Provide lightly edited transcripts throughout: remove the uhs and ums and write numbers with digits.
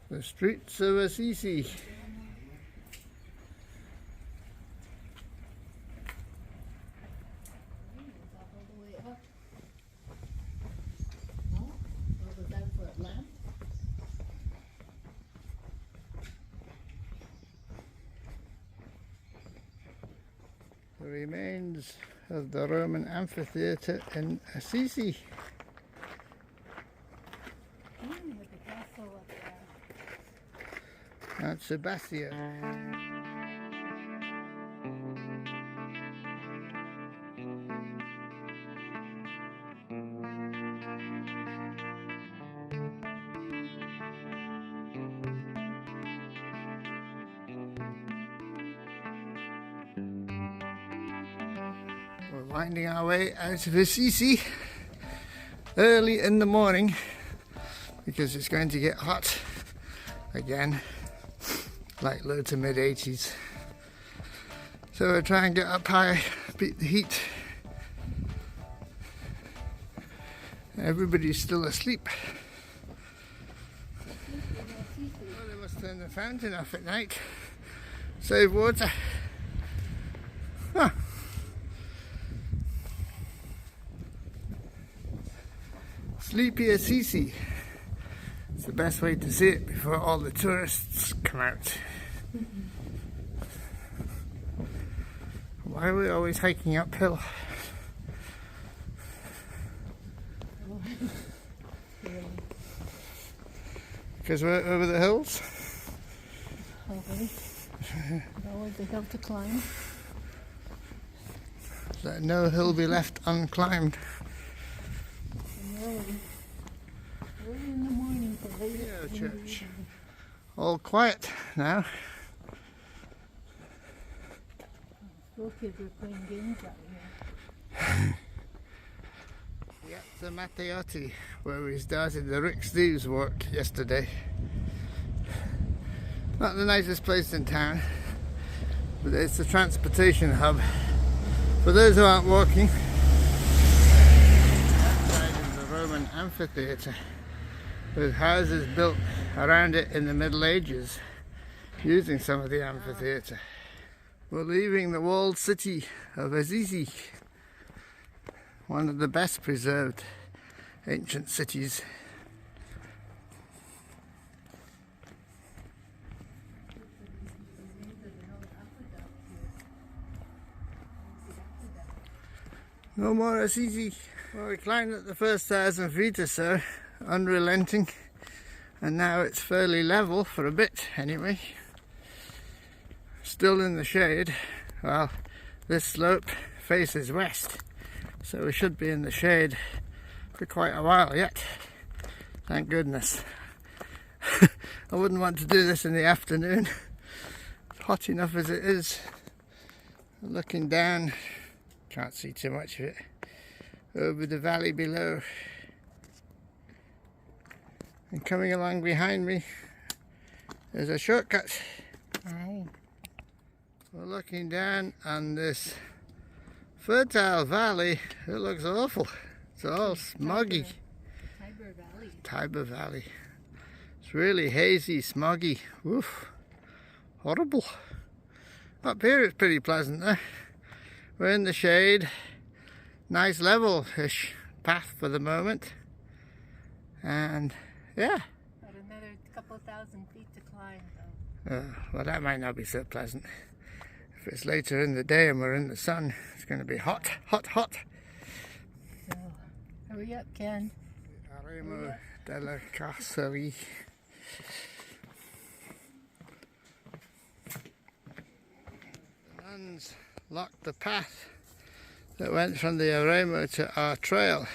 The streets of Assisi. The remains of the Roman amphitheatre in Assisi. Mount Sebastian. We're winding our way out of Assisi early in the morning because it's going to get hot again, like low to mid 80s. So we'll try and get up high, beat the heat. Everybody's still asleep. Well, they must turn the fountain off at night, save water. Huh. Sleepy Assisi. It's the best way to see it before all the tourists come out. Why are we always hiking uphill? Because we're over the hills? Always. Always a hill to climb. Let no hill be left unclimbed. Early in the morning to late Yeah, in the church. evening. All quiet now. Those kids are playing games out here. Piazza Matteotti, where we started the Rick Steves walk yesterday. Not the nicest place in town, but it's a transportation hub. For those who aren't walking, outside is the Roman amphitheatre, with houses built around it in the Middle Ages, using some of the amphitheatre. We're leaving the walled city of Assisi, one of the best preserved ancient cities. No more Assisi. Well, we climbed up the first 1,000 feet or so, unrelenting, and now it's fairly level for a bit anyway. Still in the shade. Well, this slope faces west, so we should be in the shade for quite a while yet. Thank goodness. I wouldn't want to do this in the afternoon. It's hot enough as it is. Looking down, can't see too much of it, over the valley below. And coming along behind me is a shortcut. Aye. We're looking down on this fertile valley. It looks awful. It's all smoggy. Tiber Valley. Tiber Valley. It's really hazy, smoggy. Woof. Horrible. Up here it's pretty pleasant though. We're in the shade. Nice level-ish path for the moment. And yeah. Got another couple thousand feet to climb though. Well, that might not be so pleasant. If it's later in the day and we're in the sun, it's going to be hot, hot, hot. So, hurry up, Ken. Eremo delle Carceri. The nuns locked the path that went from the Eremo to our trail,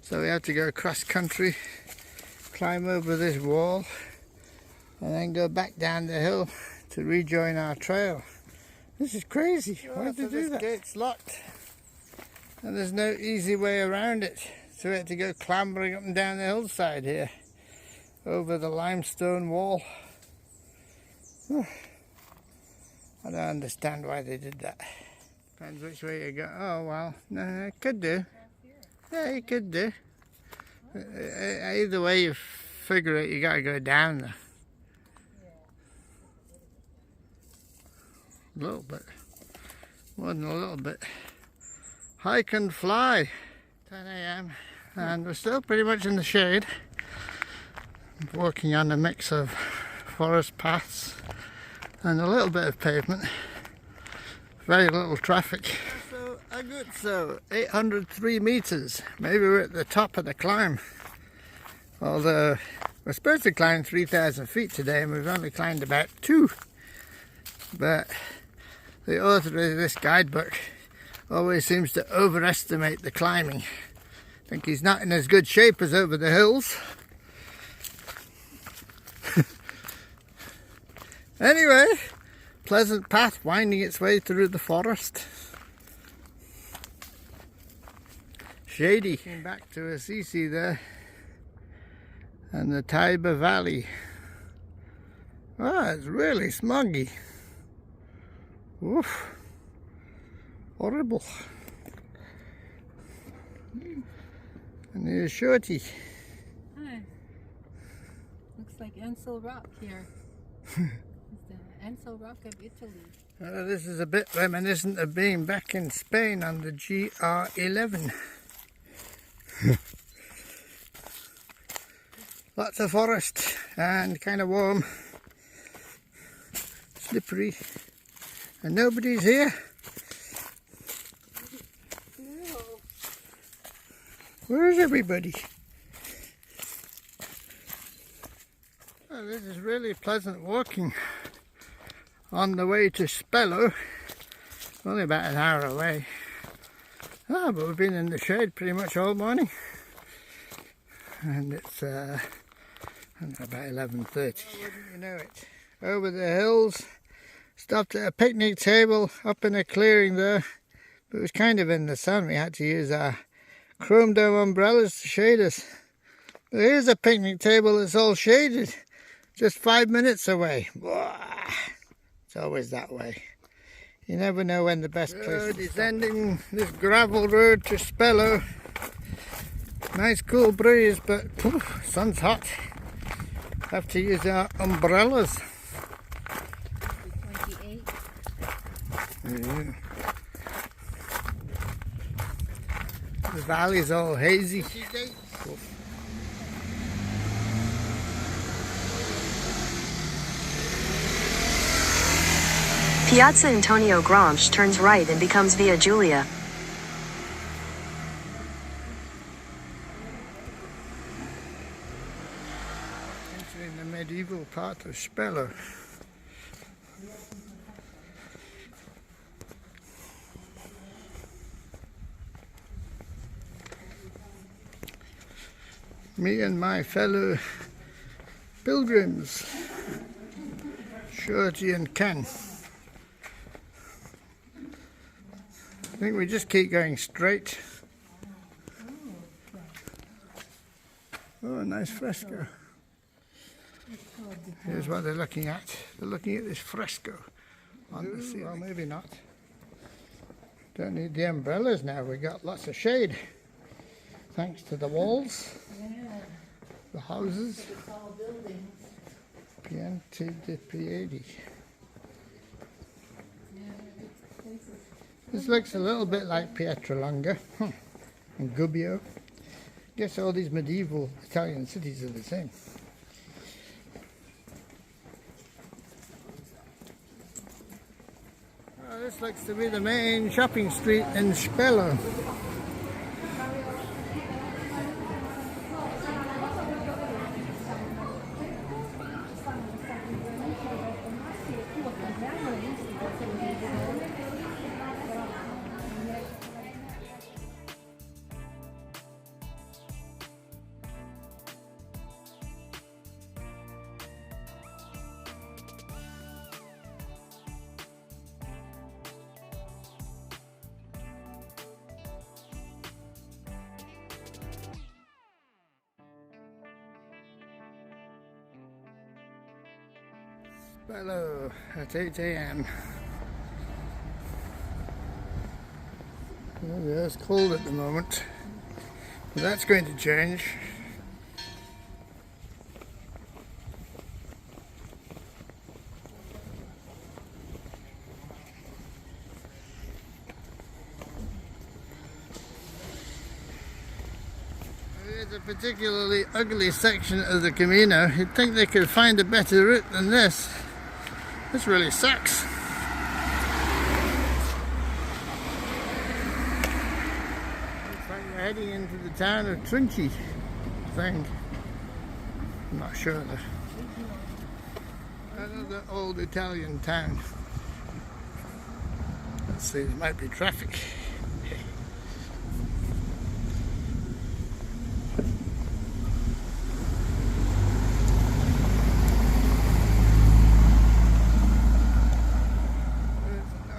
so we have to go cross country, climb over this wall, and then go back down the hill to rejoin our trail. This is crazy. Why did they do that? This gate's locked, and there's no easy way around it. So we had to go clambering up and down the hillside here, over the limestone wall. I don't understand why they did that. Depends which way you go. Oh well, no, it could do. Yeah, you could do. Either way you figure it, you gotta go down A little bit. More than a little bit. Hike and fly. 10 a.m. and we're still pretty much in the shade. Walking on a mix of forest paths and a little bit of pavement. Very little traffic. So a good 803 meters. Maybe we're at the top of the climb. Although we're supposed to climb 3,000 feet today and we've only climbed about 2. But the author of this guidebook always seems to overestimate the climbing. I think he's not in as good shape as over the hills. Anyway, pleasant path winding its way through the forest. Shady. Came back to Assisi there. And the Tiber Valley. Ah, it's really smoggy. Oof. Horrible. And there's Shorty. Hi. Looks like Ansel Rock here. It's the Ansel Rock of Italy. This is a bit reminiscent of being back in Spain on the GR11. Lots of forest and kind of warm, slippery, and nobody's here. No. Where is everybody? Oh, this is really pleasant walking on the way to Spello. Only about an hour away. Ah, but we've been in the shade pretty much all morning. And it's I don't know, about 11:30. Oh, wouldn't you know it? Over the hills, stopped at a picnic table up in a clearing there. But it was kind of in the sun. We had to use our chrome dome umbrellas to shade us. But here's a picnic table that's all shaded, just 5 minutes away. It's always that way. You never know when the best place is. Descending this gravel road to Spello. Nice cool breeze, but poof, sun's hot. Have to use our umbrellas. 28. Yeah. The valley's all hazy. Piazza Antonio Gramsci turns right and becomes Via Giulia. Entering the medieval part of Spello. Me and my fellow pilgrims, Shorty and Ken. I think we just keep going straight. Oh, a nice fresco. Here's what they're looking at. They're looking at this fresco on the ceiling. Well, maybe not. Don't need the umbrellas now. We got lots of shade. Thanks to the walls, the houses. Piante di Piedi. This looks a little bit like Pietralonga and Gubbio. Guess all these medieval Italian cities are the same. Oh, this looks to be the main shopping street in Spello. Spello at 8 a.m. Well, yeah, it's cold at the moment, but that's going to change. There's a particularly ugly section of the Camino. You'd think they could find a better route than this. This really sucks. Looks like we're heading into the town of Trinci, I think. I'm not sure though. Another old Italian town. Let's see, there might be traffic.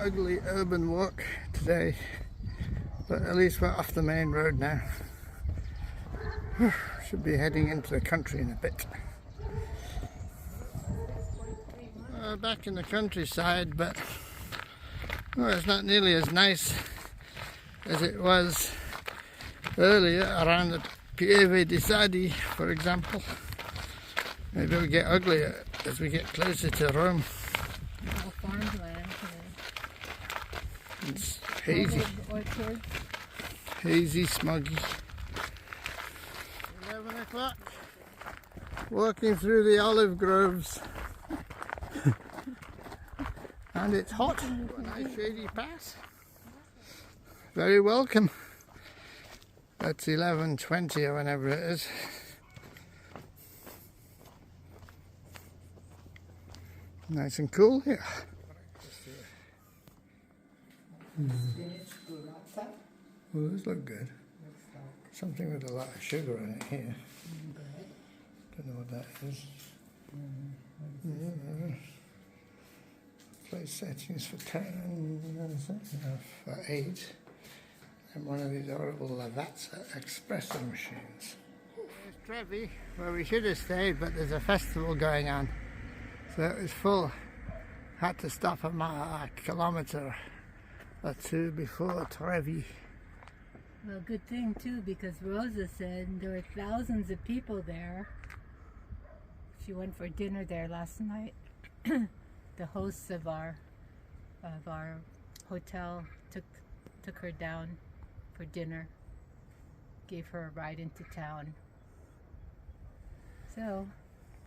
Ugly urban walk today, but at least we're off the main road now. Should be heading into the country in a bit. Back in the countryside, but well, it's not nearly as nice as it was earlier around the Pieve di Sadi, for example. Maybe it'll get uglier as we get closer to Rome. All farmland. It's hazy, hazy, smoggy. 11 o'clock, walking through the olive groves, and it's hot. What a nice shady pass. Very welcome. That's 11:20 or whenever it is. Nice and cool here. Well, those look good. Something with a lot of sugar in it here. Don't know what that is. Place settings for 10, for 8. And one of these horrible Lavazza espresso machines. There's Trevi, where we should have stayed, but there's a festival going on. So it was full. Had to stop a kilometre or two before Trevi. Well, good thing too, because Rosa said there were thousands of people there. She went for dinner there last night. The hosts of our hotel took her down for dinner, gave her a ride into town. So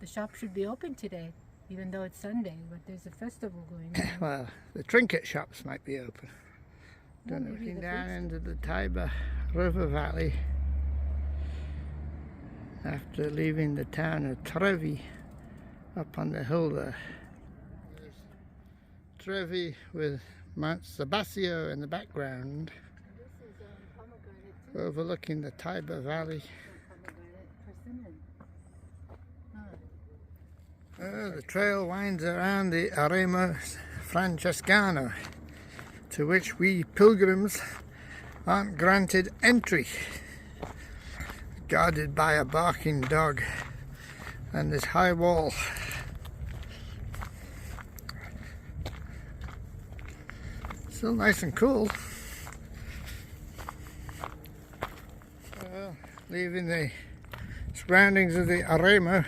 the shop should be open today, even though it's Sunday, but there's a festival going on. Well, the trinket shops might be open. Done everything down into the Tiber River Valley after leaving the town of Trevi up on the hill there. There's Trevi with Mount Sabasio in the background, overlooking the Tiber Valley. The trail winds around the Eremo Francescano, to which we pilgrims aren't granted entry, guarded by a barking dog and this high wall. Still nice and cool. Leaving the surroundings of the Eremo,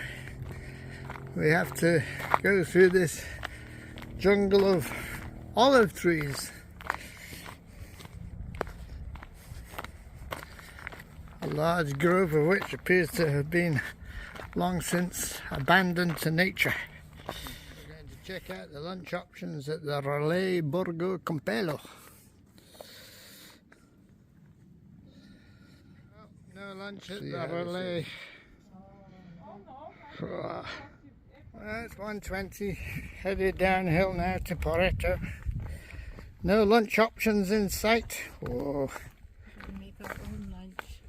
we have to go through this jungle of olive trees. A large grove of which appears to have been long since abandoned to nature. We're going to check out the lunch options at the Relais Borgo Campello. Oh, no lunch at the Relais. Well, it's 1:20, headed downhill now to Poreto. No lunch options in sight. Whoa. Make our own lunch.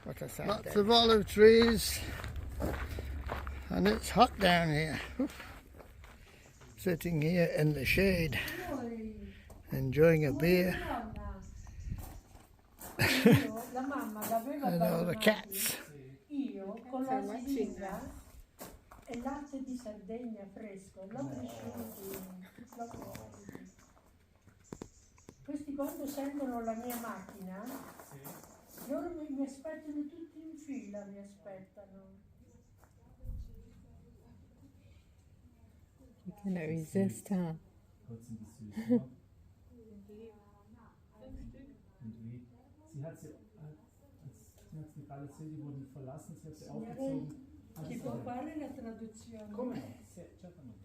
What a sad Lots of olive trees, and it's hot down here. Oof. Sitting here in the shade, enjoying a beer. And all the cats. E latte di Sardegna fresco, l'ho cresciuto. Questi quando sentono la mia macchina, loro mi aspettano tutti in fila, mi aspettano. You cannot resist, huh? Sie hat sie City wurden verlassen, sie hat sie aufgezogen. Ti può fare la traduzione? Come? Sì, certamente.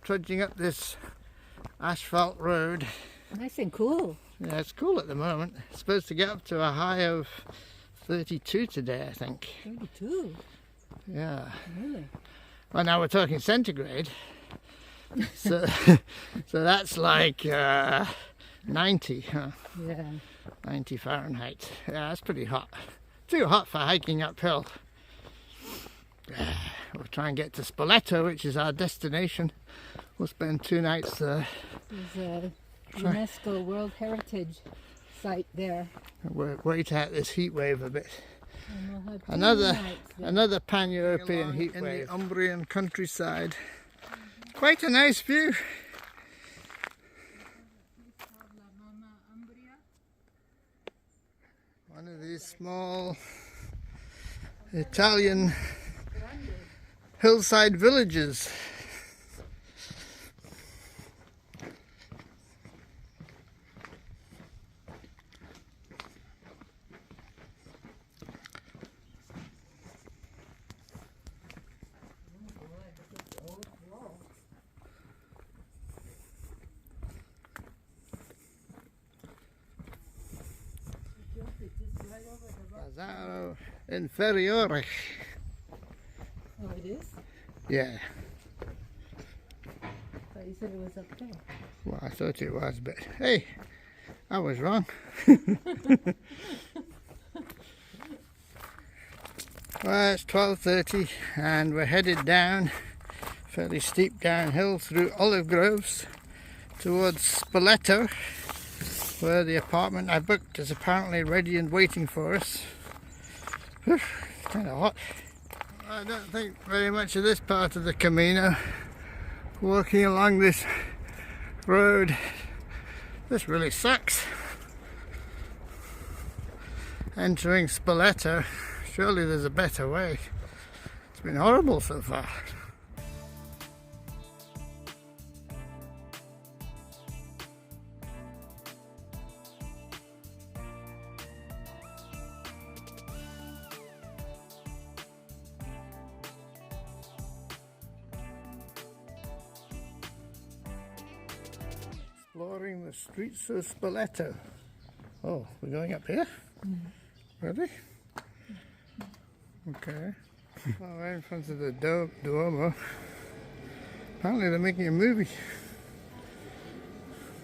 Trudging up this asphalt road. Nice and cool. Yeah, it's cool at the moment. It's supposed to get up to a high of 32 today, I think. 32? Yeah. Really? Well, now we're talking centigrade. So, so that's like 90, huh? Yeah. 90 Fahrenheit. Yeah, that's pretty hot. Too hot for hiking uphill. We'll try and get to Spello, which is our destination. We'll spend 2 nights there. There's a UNESCO World Heritage Site there. We'll wait out this heat wave a bit. And we'll have 2 Another nights there. another pan-European heat wave in the Umbrian countryside. Quite a nice view. One of these small Italian hillside villages. Bazzaro Inferiore. Oh, it is? Yeah, But you said it was up there. well, I thought it was, but hey, I was wrong. Well, it's 12:30 and we're headed down, fairly steep downhill through olive groves towards Spello, where the apartment I booked is apparently ready and waiting for us. Whew, it's kind of hot. I don't think very much of this part of the cammino. Walking along this road, this really sucks. Entering Spello, surely there's a better way. It's been horrible so far. Exploring the streets of Spello. Oh, we're going up here? Really? Okay. Well, we're in front of the Duomo. Apparently they're making a movie.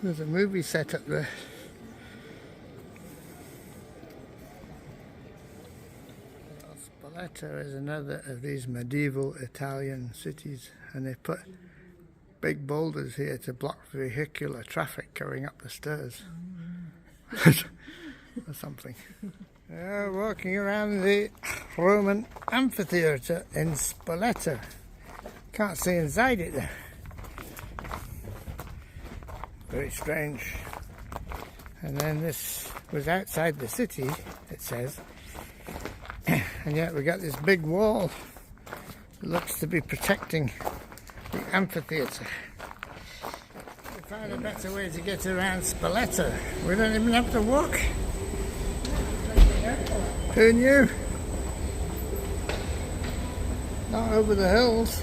There's a movie set up there. Well, Spello is another of these medieval Italian cities, and they put big boulders here to block vehicular traffic going up the stairs. Or something. Walking around the Roman amphitheatre in Spello. Can't see inside it there. Very strange. And then this was outside the city, it says. And yet we got this big wall that looks to be protecting the amphitheatre. We found a better way to get around Spello. We don't even have to walk. Who knew? Not over the hills.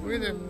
We didn't